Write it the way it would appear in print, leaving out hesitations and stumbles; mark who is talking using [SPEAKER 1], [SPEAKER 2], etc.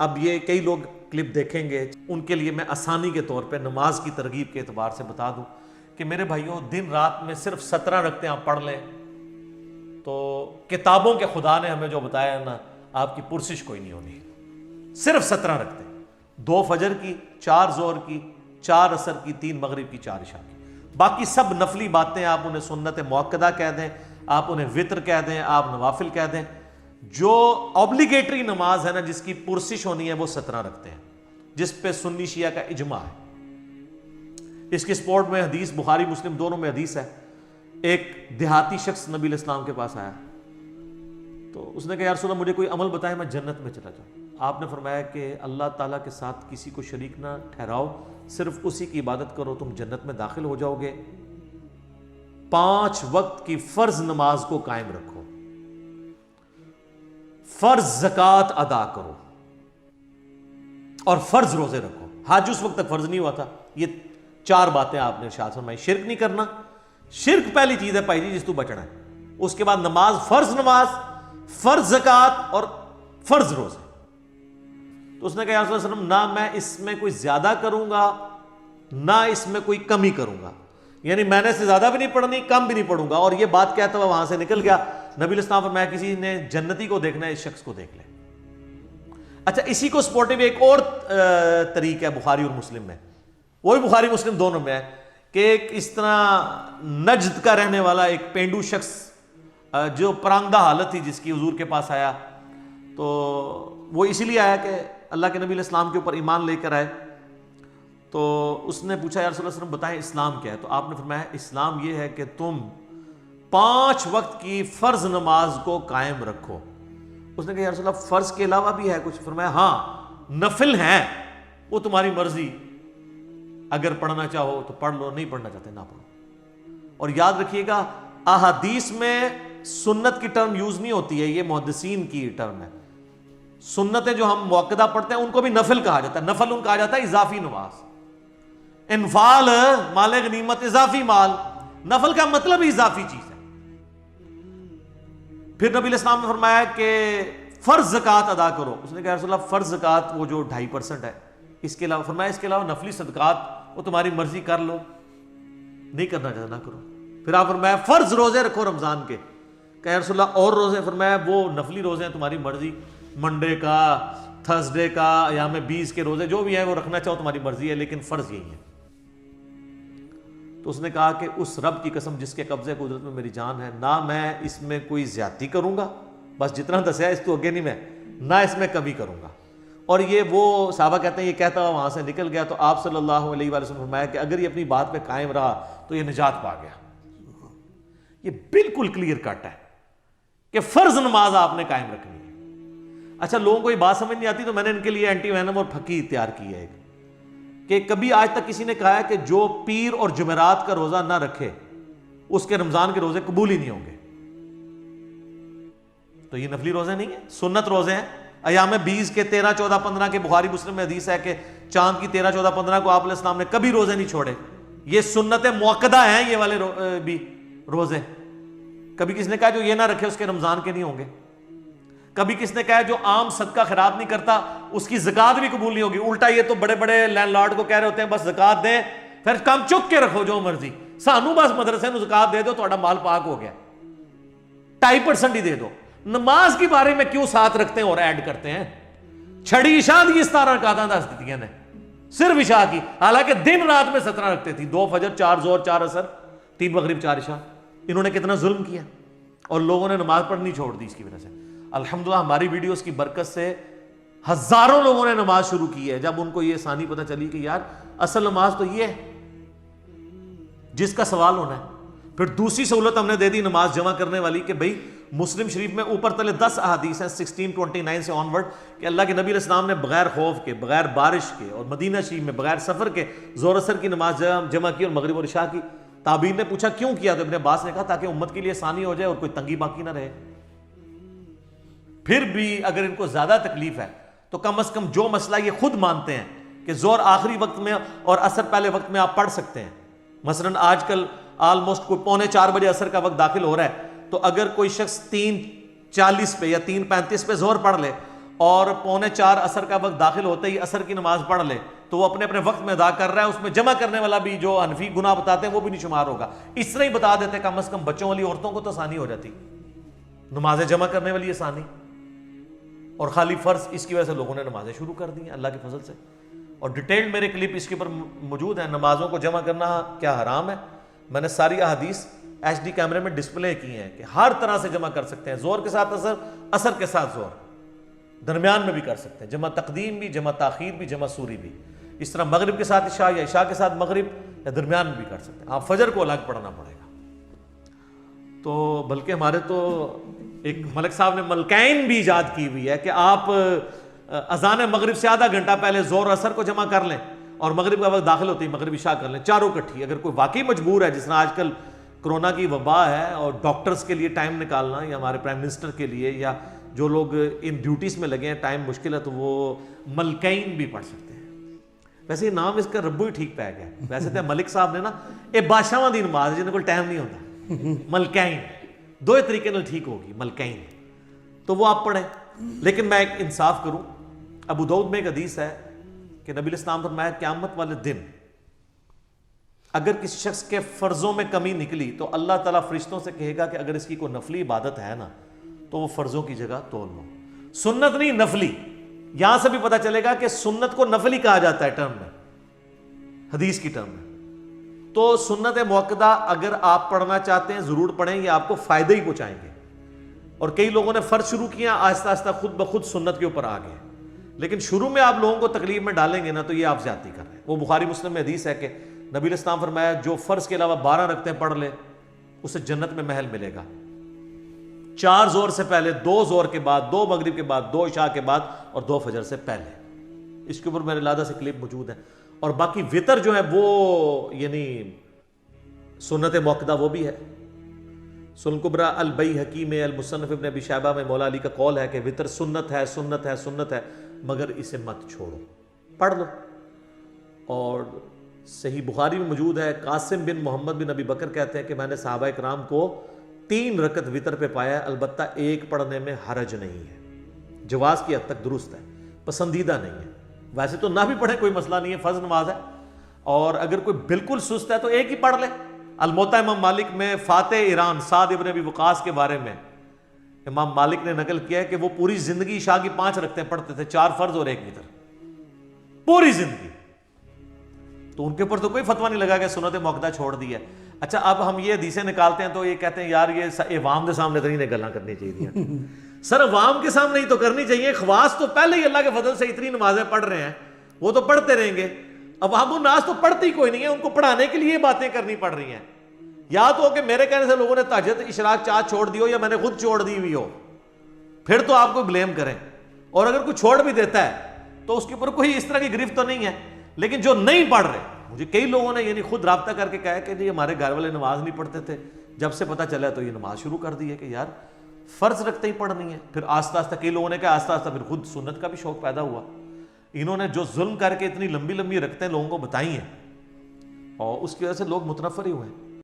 [SPEAKER 1] अब ये कई लोग क्लिप देखेंगे, उनके लिए मैं आसानी के तौर पे नमाज की तरगीब के एतबार से बता दूं कि मेरे भाइयों, दिन रात में सिर्फ 17 रखते आप पढ़ लें तो किताबों के खुदा ने हमें जो बताया है ना, आपकी पुरसिश कोई नहीं होनी। सिर्फ 17 रखते, 2 फजर की, 4 जोहर की, 4 असर की, 3 मगरिब की, 4 इशा की। बाकी सब नफली बातें, आप उन्हें सुन्नत मुअक्कदा कह दें, आप उन्हें वित्र कह दें, आप नवाफिल कह दें। जो ऑब्लिगेटरी नमाज है ना, जिसकी पुरसिश होनी है, वो 17 रखते हैं, जिस पे सुन्नी शिया का इजमा है। इसकी स्पोर्ट में हदीस बुखारी मुस्लिम दोनों में हदीस है। एक देहाती शख्स नबी इस्लाम के पास आया तो उसने कहा, यार रसूल अल्लाह, मुझे कोई अमल बताए मैं जन्नत में चला जाऊं। आपने फरमाया कि अल्लाह ताला के साथ किसी को शरीक ना ठहराओ, सिर्फ उसी की इबादत करो, तुम जन्नत में दाखिल हो जाओगे। 5 वक्त की फर्ज नमाज को कायम रखो, फर्ज ज़कात अदा करो और फर्ज रोजे रखो। हज उस वक्त तक फर्ज नहीं हुआ था। ये 4 बातें आपने इरशाद फरमाई। शिरक नहीं करना, शिरक पहली चीज है भाई जी, जिस तू बचना है। उसके बाद नमाज, फर्ज ज़कात और फर्ज रोजे। तो उसने कहा, या रसूल अल्लाह, ना मैं इसमें कोई ज्यादा करूंगा ना इसमें कोई कमी करूंगा, यानी मैंने से ज्यादा भी नहीं पढ़नी, कम भी नहीं पढ़ूंगा। और ये बात कहता हुआ वहां से निकल गया। नबी इस्लाम फरमाया, किसी ने जन्नती को देखना है, इस शख्स को देख ले। अच्छा, इसी को सपोर्टिव एक और तरीका है बुखारी और मुस्लिम में, वही बुखारी मुस्लिम दोनों में है, कि एक इस तरह नजद का रहने वाला एक पेंडू शख्स जो परांगदा हालत थी, जिसकी हुजूर के पास आया। तो वो इसीलिए आया कि अल्लाह के नबी इस्लाम के ऊपर ईमान लेकर आए। तो उसने पूछा, या रसूल अल्लाह, बताएं इस्लाम क्या है? तो आपने फरमाया, इस्लाम यह है कि तुम 5 वक्त की फर्ज नमाज को कायम रखो। उसने कहा, या रसूल अल्लाह, फर्ज के अलावा भी है कुछ? फरमाया, हाँ, नफिल है, वो तुम्हारी मर्जी, अगर पढ़ना चाहो तो पढ़ लो, नहीं पढ़ना चाहते ना पढ़ो। और याद रखिएगा, अहादीस में सुन्नत की टर्म यूज नहीं होती है, ये मुहद्दिसीन की टर्म है। सुन्नतें जो हम मुअक्कदा पढ़ते हैं उनको भी नफिल कहा जाता है। नफल उनको कहा जाता है इजाफी नमाज। इनफाल माल गनीमत, इजाफी माल, नफल का मतलब इजाफी चीज है। फिर नबी इस्लाम ने फरमाया कि फर्ज ज़कात अदा करो। उसने कहा, रसूल अल्लाह, फर्ज ज़कात वो जो 2.5% है, इसके अलावा फरमाया, इसके अलावा नफली सदकात वो तुम्हारी मर्जी, कर लो, नहीं करना चाहता ना करो। फिर आप फरमाया, फर्ज रोजे रखो रमजान के। कहा, रसूल अल्लाह, और रोजे? फरमाया, वो नफली रोजे हैं, तुम्हारी मर्जी, मंडे का, थर्सडे का, या में 20 के रोजे जो भी है वो रखना चाहो तुम्हारी मर्जी है, लेकिन फर्ज यही है। तो उसने कहा कि उस रब की कसम जिसके कब्जे कुदरत में मेरी जान है, ना मैं इसमें कोई ज्यादती करूंगा, बस जितना दसिया इस तो आगे नहीं, मैं ना इसमें कमी करूंगा। और ये वो साहबा कहते हैं, ये कहता हुआ वहां से निकल गया। तो आप सल्लल्लाहु अलैहि वसल्लम ने फरमाया कि अगर ये अपनी बात पे कायम रहा तो ये निजात पा गया। ये बिल्कुल क्लियर कट है कि फर्ज नमाज आपने कायम रखनी है। अच्छा, लोगों को ये बात समझ नहीं आती, तो मैंने इनके लिए एंटी वैनम और फकीर तैयार की है कि कभी आज तक किसी ने कहा है कि जो पीर और जुमेरात का रोजा ना रखे उसके रमजान के रोजे कबूल ही नहीं होंगे। तो ये नफली रोजे नहीं है, सुन्नत रोजे हैं। अयाम 20 के 13, 14, 15 के बुखारी मुस्लिम में हदीस है कि चांद की 13, 14, 15 को आप इस्लाम ने कभी रोजे नहीं छोड़े। ये सुन्नत मुअक्कदा हैं, ये वाले भी रोजे। कभी किसने कहा जो ये ना रखे उसके रमजान के नहीं होंगे। कभी किसने कहा जो आम सदका खैरात नहीं करता उसकी ज़कात भी कबूल नहीं होगी। उल्टा ये तो बड़े बड़े लैंडलॉर्ड को कह रहे होते हैं, बस ज़कात दें, फिर काम चुक के रखो जो मर्जी, सानू बस मदरसे में ज़कात दे दो, थोड़ा माल पाक हो गया, 2.5% ही दे दो। नमाज के बारे में क्यों साथ रखते हैं और ऐड करते हैं? छड़ी इशा दी 17 रकातां दस दित्तियां ने, सिर्फ इशा की, हालांकि दिन रात में 17 रखते थी। 2 फजर, 4 जोहर, 4 असर, 3 मगरिब, 4 इशा। इन्होंने कितना जुल्म किया और लोगों ने नमाज पढ़नी छोड़ दी इसकी वजह से। अल्हम्दुलिल्लाह हमारी वीडियोस की बरकत से हजारों लोगों ने नमाज शुरू की है, जब उनको ये आसानी पता चली कि यार असल नमाज तो ये है जिसका सवाल होना है। फिर दूसरी सहूलत हमने दे दी नमाज जमा करने वाली कि भाई मुस्लिम शरीफ में ऊपर तले 10 अहादीस हैं 1629 से ऑनवर्ड कि अल्लाह के नबी इस्लाम ने बगैर खौफ के, बगैर बारिश के और मदीना शरीफ में बगैर सफर के जोर असर की नमाज जमा की और मगरिब और इशा की। ताबीन ने पूछा क्यों किया? तो इब्ने अब्बास ने कहा ताकि उम्मत के लिए आसानी हो जाए और कोई तंगी बाकी ना रहे। फिर भी अगर इनको ज्यादा तकलीफ है तो कम से कम जो मसला ये खुद मानते हैं कि जोर आखिरी वक्त में और असर पहले वक्त में आप पढ़ सकते हैं। मसलन आजकल ऑलमोस्ट कोई 3:45 बजे असर का वक्त दाखिल हो रहा है, तो अगर कोई शख्स 3:40 पे या 3:35 पे जोर पढ़ ले और 3:45 असर का वक्त दाखिल होते ही असर की नमाज पढ़ ले तो वो अपने अपने वक्त में अदा कर रहा है, उसमें जमा करने वाला भी जो हनफी गुनाह बताते हैं वो भी नहीं शुमार होगा। इस तरह ही बता देते कम से कम बच्चों वाली औरतों को तो आसानी हो जाती, नमाजें जमा करने वाली आसानी, और खाली फर्ज इसकी वजह से लोगों ने नमाजें शुरू कर दी अल्लाह के फजल से। और डिटेल्ड मेरे क्लिप इसके ऊपर मौजूद है, नमाजों को जमा करना क्या हराम है। मैंने सारी अहादीस HD कैमरे में डिस्प्ले की हैं कि हर तरह से जमा कर सकते हैं, जोर के साथ असर, असर के साथ जोर, दरमियान में भी कर सकते हैं, जमा तकदीम भी, जमा ताखीर भी, जमा सूरी भी। इस तरह मगरिब के साथ इशा या इशा के साथ मगरिब या दरमियान में भी कर सकते हैं। आप फजर को अलग पढ़ना पड़ेगा। तो बल्कि हमारे तो एक मलिक साहब ने मलकैन भी ईजाद की हुई है कि आप अजान मगरिब से आधा घंटा पहले जोर असर को जमा कर लें और मगरिब का वक्त दाखिल होती है मगरिब इशा कर लें, चारों इकट्ठी। अगर कोई वाकई मजबूर है, जिस तरह आजकल कोरोना की वबा है और डॉक्टर्स के लिए टाइम निकालना, या हमारे प्राइम मिनिस्टर के लिए, या जो लोग इन ड्यूटीज़ में लगे हैं टाइम मुश्किल है, तो वो मलकैन भी पढ़ सकते हैं। वैसे ये नाम इसका रब्बू ही ठीक पै गया। वैसे तो मलिक साहब ने ना ये बादशाह दी नमाज है जिन्हें कोई टाइम नहीं होता, मलकैन दो तरीके ਨਾਲ ठीक होगी मलकैन, तो वो आप पढ़ें। लेकिन मैं एक इंसाफ करूं, अबू दाऊद में एक हदीस है कि नबी इस्लाम फरमाया क़यामत वाले दिन अगर किसी शख्स के फर्जों में कमी निकली तो अल्लाह ताला फरिश्तों से कहेगा कि अगर इसकी कोई नफली इबादत है ना तो वो फर्जों की जगह तोल लो। सुन्नत नहीं, नफली। यहां से भी पता चलेगा कि सुन्नत को नफली कहा जाता है टर्म में, हदीस की टर्म में। तो सुन्नत मुअक्कदा अगर आप पढ़ना चाहते हैं जरूर पढ़ें, ये आपको फायदे ही पहुंचाएंगे। और कई लोगों ने फर्ज शुरू किया, आहिस्ता आहिस्ता खुद ब खुद सुन्नत के ऊपर आ गए। लेकिन शुरू में आप लोगों को तकलीफ में डालेंगे ना तो ये आप ज्यादती कर रहे हैं। वो बुखारी मुस्लिम में हदीस है कि नबी इस्लाम फरमाया जो फर्ज के अलावा 12 रखते हैं पढ़ ले उसे जन्नत में महल मिलेगा। 4 जोर से पहले, 2 जोर के बाद, 2 मगरिब के बाद, 2 इशा के बाद और 2 फजर से पहले। इसके ऊपर मेरे लादा से क्लिप मौजूद है। और बाकी वितर जो है वो यानी सुन्नत मुअक्कदा वो भी है। सुनन कुबरा अल बैहकी में, अल मुसन्नफ इब्न अबी शैबा में मौला अली का कौल है कि वितर सुन्नत है, सुन्नत है, सुन्नत है, मगर इसे मत छोड़ो, पढ़ लो। और सही बुखारी में मौजूद है, कासिम बिन मोहम्मद बिन अबी बकर कहते हैं कि मैंने सहाबा इकराम को 3 रकत वितर पे पाया, अलबत्ता एक पढ़ने में हरज नहीं है, जवाज की हद तक दुरुस्त है, पसंदीदा नहीं है। वैसे तो ना भी पढ़े कोई मसला नहीं है, फर्ज नमाज है। और अगर कोई बिल्कुल सुस्त है तो एक ही पढ़ ले। अलमोता इमाम मालिक में फाते ईरान साद इब्न अबी वकास के बारे में इमाम मालिक ने नकल किया है कि वो पूरी जिंदगी इशा की 5 रकतें पढ़ते थे, 4 फर्ज और 1 वितर, पूरी जिंदगी। तो उनके ऊपर तो कोई फतवा नहीं लगा कि सुन्नत मुअक्कदा छोड़ दी है। अच्छा, अब हम ये हदीसें निकालते हैं तो ये कहते हैं यार ये अवाम के सामने तो नहीं गल्लां करनी चाहिए। सर अवाम के सामने ही तो करनी चाहिए। ख्वास तो पहले ही अल्लाह के फजल से इतनी नमाजें पढ़ रहे हैं, वो तो पढ़ते रहेंगे। अवाम नास तो पढ़ती कोई नहीं है, उनको पढ़ाने के लिए बातें करनी पड़ रही हैं। या तो कि मेरे कहने से लोगों ने तहज्जुद इशराक चाह छोड़ दी हो या मैंने खुद छोड़ दी हुई हो, फिर तो आपको ब्लेम करें। और अगर कोई छोड़ भी देता है तो उसके ऊपर कोई इस तरह की गिरफ्त तो नहीं है। लेकिन जो नहीं पढ़ रहे, मुझे कई लोगों ने यानी खुद राब्ता करके कहा कि जी हमारे घर वाले नमाज नहीं पढ़ते थे, जब से पता चला तो ये नमाज शुरू कर दी है कि यार फर्ज रखते ही पढ़नी है। फिर आस्ता आस्ता कई लोगों ने कहा, आस्ता आस्ता फिर खुद सुन्नत का भी शौक पैदा हुआ। इन्होंने जो जुल्म करके इतनी लंबी लंबी रखते लोगों को बताई हैं और उसकी वजह से लोग मुतनफर ही हुए।